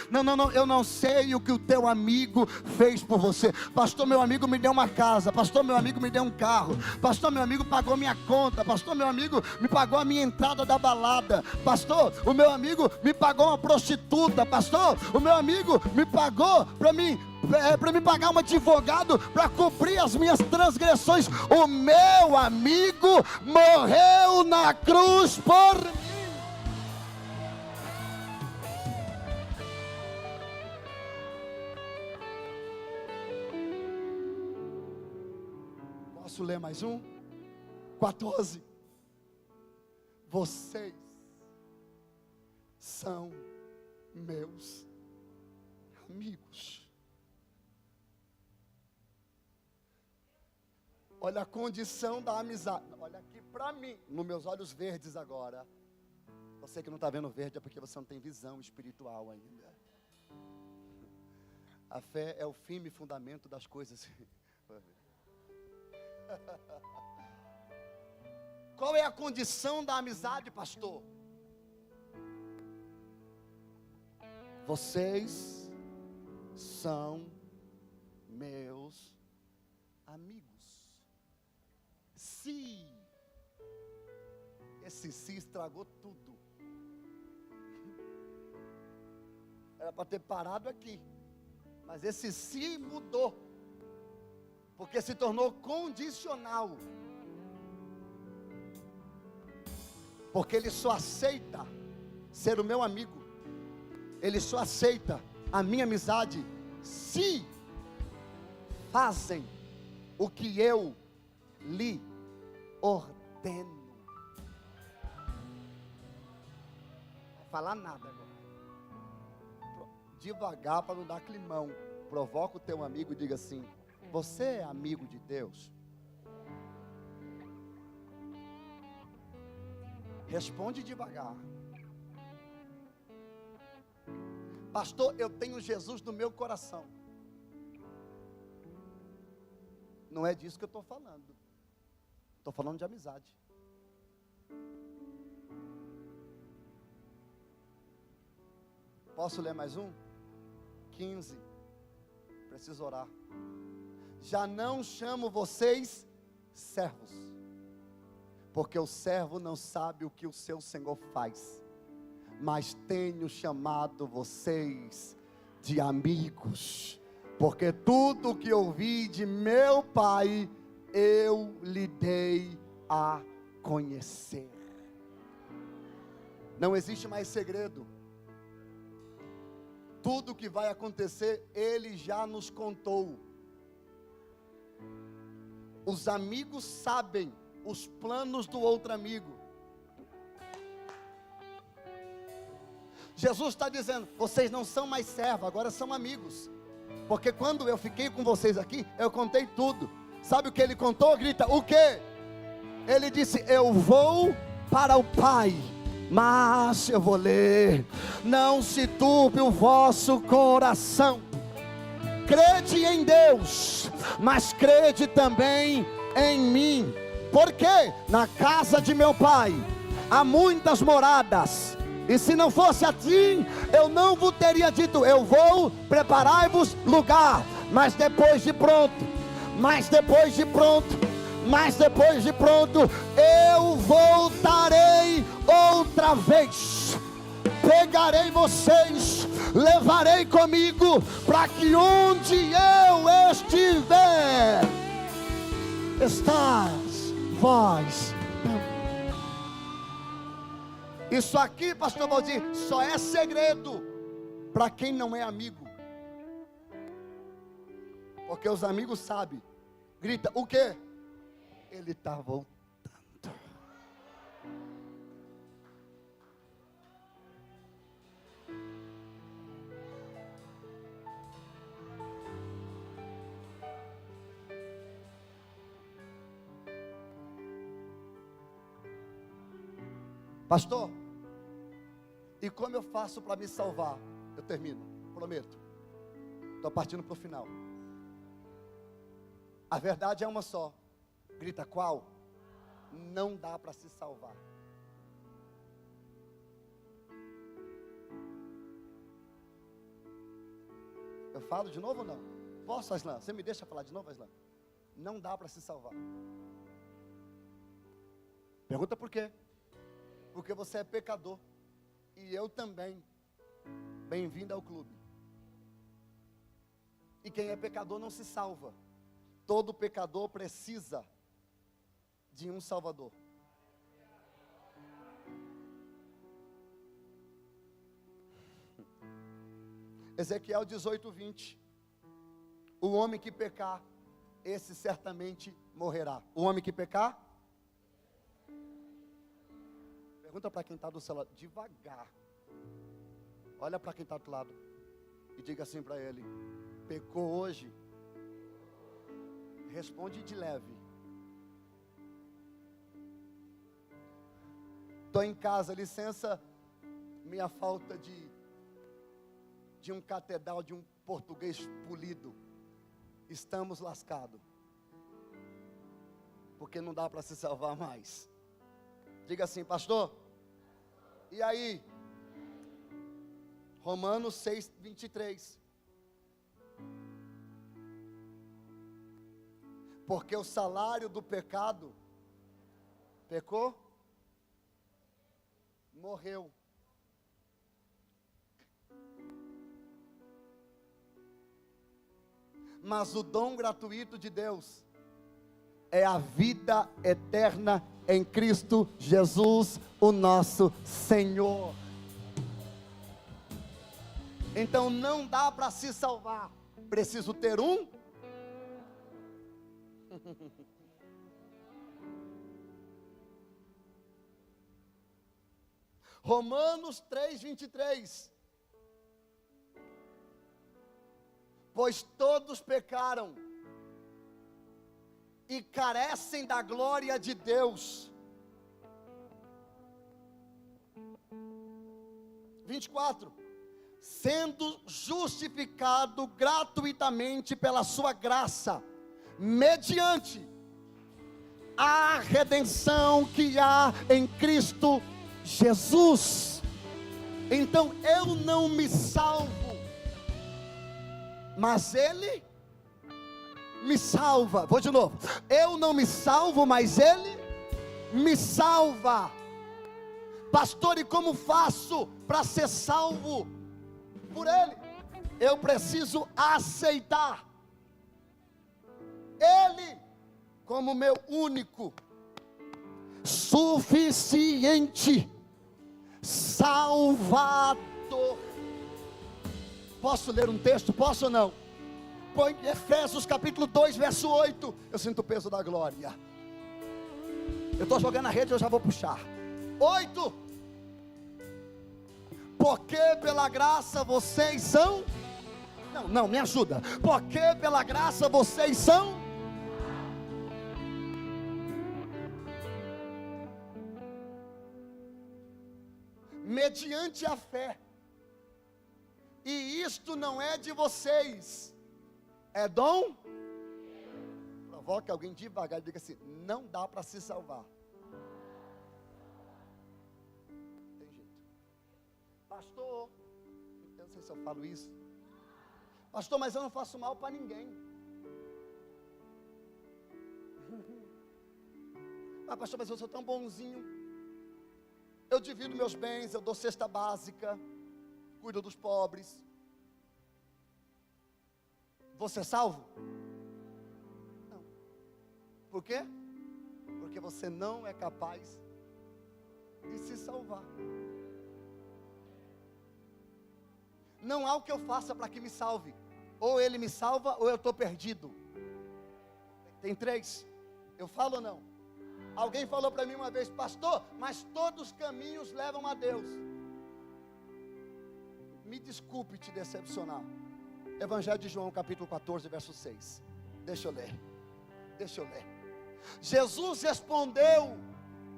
Não, eu não sei o que o teu amigo fez por você. Pastor, meu amigo me deu uma casa. Pastor, meu amigo me deu um carro. Pastor, meu amigo pagou minha conta. Pastor, meu amigo me pagou a minha entrada da balada. Pastor, o meu amigo me pagou uma prostituta. Pastor, o meu amigo me pagou para me pagar um advogado para cobrir as minhas transgressões. O meu amigo morreu na cruz por mim. Posso ler mais um? 14. Vocês são meus amigos. Olha a condição da amizade. Olha aqui para mim, nos meus olhos verdes agora. Você que não está vendo verde é porque você não tem visão espiritual ainda. A fé é o firme fundamento das coisas. Qual é a condição da amizade, pastor? Vocês são meus amigos. Se esse se estragou tudo. Era para ter parado aqui, mas esse se mudou, porque se tornou condicional. Porque ele só aceita ser o meu amigo, ele só aceita a minha amizade se fazem o que eu lhe ordeno. Não vai falar nada agora. Devagar para não dar climão. Provoca o teu amigo e diga assim: você é amigo de Deus? Responde devagar. Pastor, eu tenho Jesus no meu coração. Não é disso que eu estou falando. Estou falando de amizade. Posso ler mais um? 15. Preciso orar. Já não chamo vocês servos, porque o servo não sabe o que o seu senhor faz, mas tenho chamado vocês de amigos, porque tudo que ouvi de meu Pai, eu lhe dei a conhecer. Não existe mais segredo. Tudo que vai acontecer, Ele já nos contou. Os amigos sabem os planos do outro amigo. Jesus está dizendo, vocês não são mais servos, agora são amigos. Porque quando eu fiquei com vocês aqui, eu contei tudo. Sabe o que Ele contou? Grita, o quê? Ele disse, eu vou para o Pai. Mas eu vou ler, não se turbe o vosso coração, crede em Deus, mas crede também em mim, porque na casa de meu Pai há muitas moradas, e se não fosse assim, eu não vos teria dito, eu vou preparar-vos lugar, mas depois de pronto, eu voltarei outra vez, pegarei vocês, levarei comigo, para que onde eu estiver, estás vós. Isso aqui, pastor Valdir, só é segredo para quem não é amigo, porque os amigos sabem. Grita, o quê? Ele está voltando. Pastor, e como eu faço para me salvar? Eu termino, prometo. Estou partindo para o final. A verdade é uma só. Grita, qual? Não dá para se salvar. Eu falo de novo ou não? Posso, Aslan? Você me deixa falar de novo, Aslan? Não dá para se salvar. Pergunta por quê? Porque você é pecador. E eu também. Bem-vindo ao clube. E quem é pecador não se salva. Todo pecador precisa de um Salvador. Ezequiel 18:20. O homem que pecar, esse certamente morrerá. O homem que pecar? Pergunta para quem está do seu lado, devagar. Olha para quem está do outro lado e diga assim para ele: pecou hoje? Responde de leve. Estou em casa, licença minha falta de um catedral, de um português polido. Estamos lascados, porque não dá para se salvar mais. Diga assim, pastor, e aí? Romanos 6:23. Porque o salário do pecado, pecou, morreu. Mas o dom gratuito de Deus é a vida eterna em Cristo Jesus, o nosso Senhor. Então não dá para se salvar. Preciso ter um. Romanos 3:23. Pois todos pecaram e carecem da glória de Deus. 24. Sendo justificado gratuitamente pela sua graça, mediante a redenção que há em Cristo Jesus. Então eu não me salvo, mas Ele me salva. Vou de novo. Eu não me salvo, mas Ele me salva. Pastor, e como faço para ser salvo por Ele? Eu preciso aceitar Ele como meu único, suficiente Salvador. Posso ler um texto? Posso ou não? Põe Efésios capítulo 2, verso 8. Eu sinto o peso da glória. Eu estou jogando a rede, eu já vou puxar. 8. Porque pela graça vocês são... Não, me ajuda. Porque pela graça vocês são... mediante a fé. E isto não é de vocês, é dom. Provoque alguém devagar e diga assim: não dá para se salvar. Tem jeito. Pastor, eu não sei se eu falo isso. Pastor, mas eu não faço mal para ninguém. Ah, pastor, mas eu sou tão bonzinho. Eu divido meus bens, eu dou cesta básica, cuido dos pobres. Você é salvo? Não. Por quê? Porque você não é capaz de se salvar. Não há o que eu faça para que me salve. Ou Ele me salva, ou eu estou perdido. Tem 3. Eu falo ou não? Alguém falou para mim uma vez: pastor, mas todos os caminhos levam a Deus. Me desculpe te decepcionar. Evangelho de João capítulo 14, verso 6. Deixa eu ler. Jesus respondeu: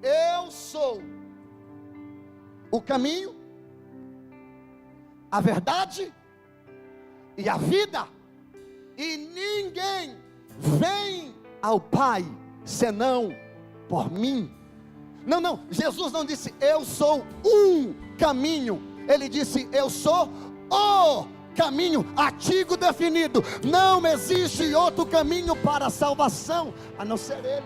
eu sou o caminho, a verdade e a vida, e ninguém vem ao Pai senão por mim. Não, Jesus não disse eu sou um caminho. Ele disse eu sou o caminho, artigo definido. Não existe outro caminho para a salvação a não ser Ele.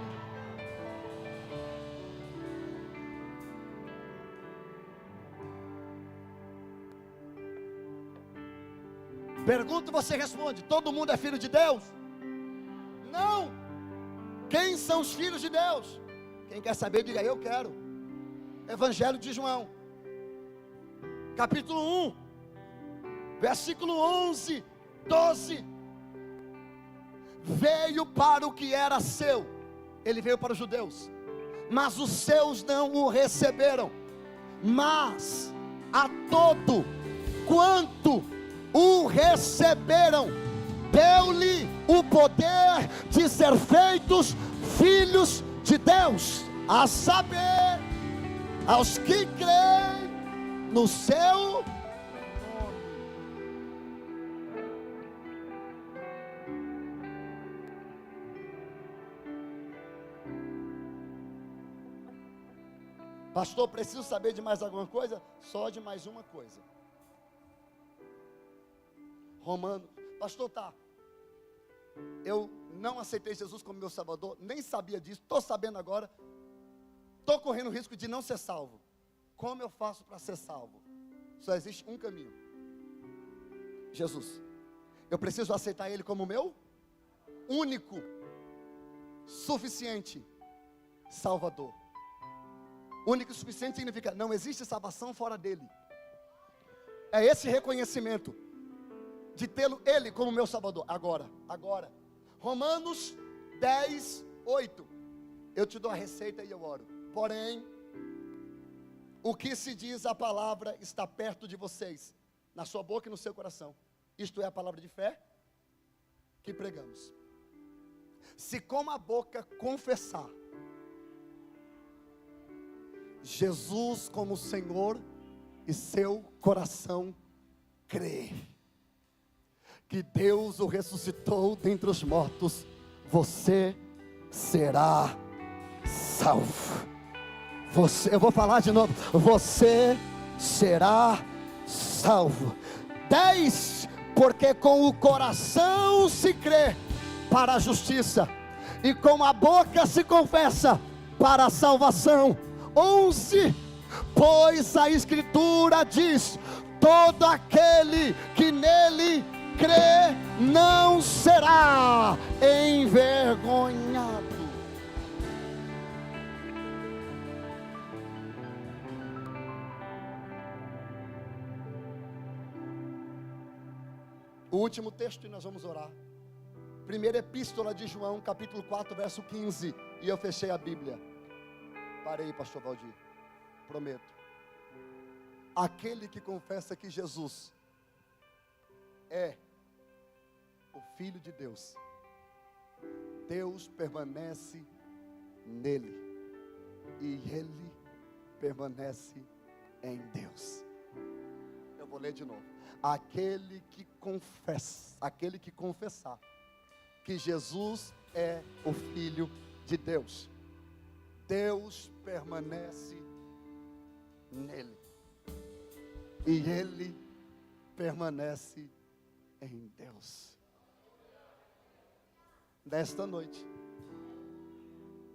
Pergunto, você responde: todo mundo é filho de Deus? Não. Quem são os filhos de Deus? Quem quer saber, diga eu quero. Evangelho de João capítulo 1, versículo 11, 12. Veio para o que era seu. Ele veio para os judeus, mas os seus não o receberam. Mas a todo quanto o receberam, deu-lhe o poder de ser feitos filhos de Deus, a saber, aos que creem no seu nome. Pastor, preciso saber de mais alguma coisa? Só de mais uma coisa. Romanos. Pastor, tá, eu não aceitei Jesus como meu Salvador, nem sabia disso, estou sabendo agora, estou correndo o risco de não ser salvo. Como eu faço para ser salvo? Só existe um caminho: Jesus. Eu preciso aceitar Ele como meu único, suficiente Salvador. Único e suficiente significa não existe salvação fora dele. É esse reconhecimento de tê-lo Ele como meu Salvador. Agora, Romanos 10, 8. Eu te dou a receita e eu oro. Porém, o que se diz a palavra está perto de vocês, na sua boca e no seu coração. Isto é a palavra de fé que pregamos. Se com a boca confessar Jesus como Senhor e seu coração crer que Deus o ressuscitou dentre os mortos, você será salvo. Eu vou falar de novo. Você será salvo. 10, porque com o coração se crê para a justiça, e com a boca se confessa para a salvação. 11, pois a Escritura diz: todo aquele que nele crê não será envergonhado. O último texto e nós vamos orar. Primeira epístola de João, capítulo 4, verso 15. E eu fechei a Bíblia. Parei, pastor Valdir. Prometo. Aquele que confessa que Jesus é o Filho de Deus, Deus permanece nele, e ele permanece em Deus. Eu vou ler de novo. Aquele que confessar que Jesus é o Filho de Deus, Deus permanece nele, e ele permanece em Deus. Nesta noite,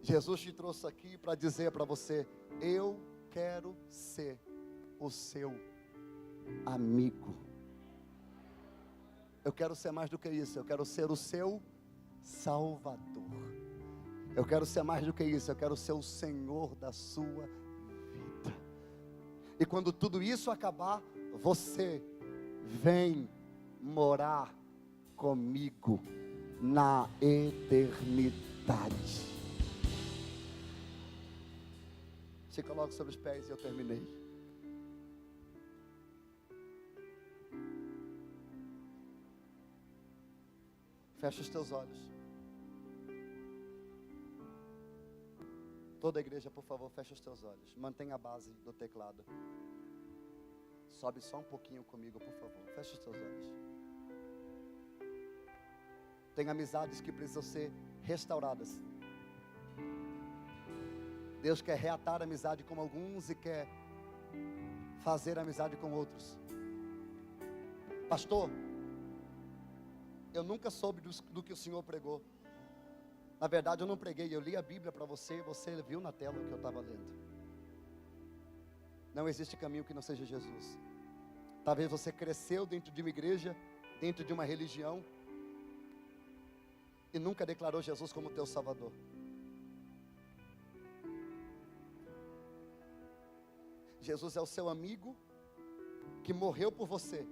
Jesus te trouxe aqui para dizer para você: eu quero ser o seu amigo. Eu quero ser mais do que isso. Eu quero ser o seu Salvador. Eu quero ser mais do que isso. Eu quero ser o Senhor da sua vida. E quando tudo isso acabar, você vem morar comigo na eternidade. Se coloque sobre os pés e eu terminei. Fecha os teus olhos. Toda a igreja, por favor, fecha os teus olhos. Mantenha a base do teclado. Sobe só um pouquinho comigo, por favor. Fecha os teus olhos. Tem amizades que precisam ser restauradas. Deus quer reatar a amizade com alguns e quer fazer amizade com outros. Pastor, eu nunca soube do que o Senhor pregou. Na verdade eu não preguei, eu li a Bíblia para você e você viu na tela o que eu estava lendo. Não existe caminho que não seja Jesus. Talvez você cresceu dentro de uma igreja, dentro de uma religião, e nunca declarou Jesus como teu Salvador. Jesus é o seu amigo que morreu por você,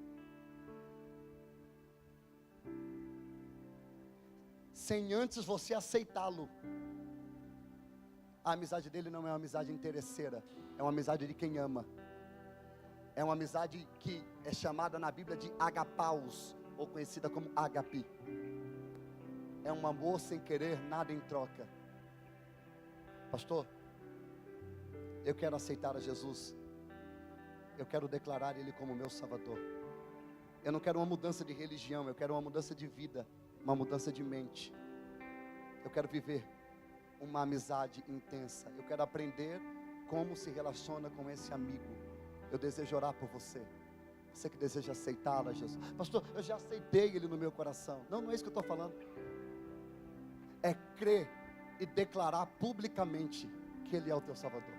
sem antes você aceitá-lo. A amizade dele não é uma amizade interesseira, é uma amizade de quem ama. É uma amizade que é chamada na Bíblia de agapaus, ou conhecida como agape. É um amor sem querer nada em troca. Pastor, eu quero aceitar a Jesus. Eu quero declarar Ele como meu Salvador. Eu não quero uma mudança de religião, eu quero uma mudança de vida, uma mudança de mente. Eu quero viver uma amizade intensa. Eu quero aprender como se relaciona com esse amigo. Eu desejo orar por você. Você que deseja aceitá-lo, Jesus. Pastor, eu já aceitei Ele no meu coração. Não, não é isso que eu estou falando. É crer e declarar publicamente que Ele é o teu Salvador.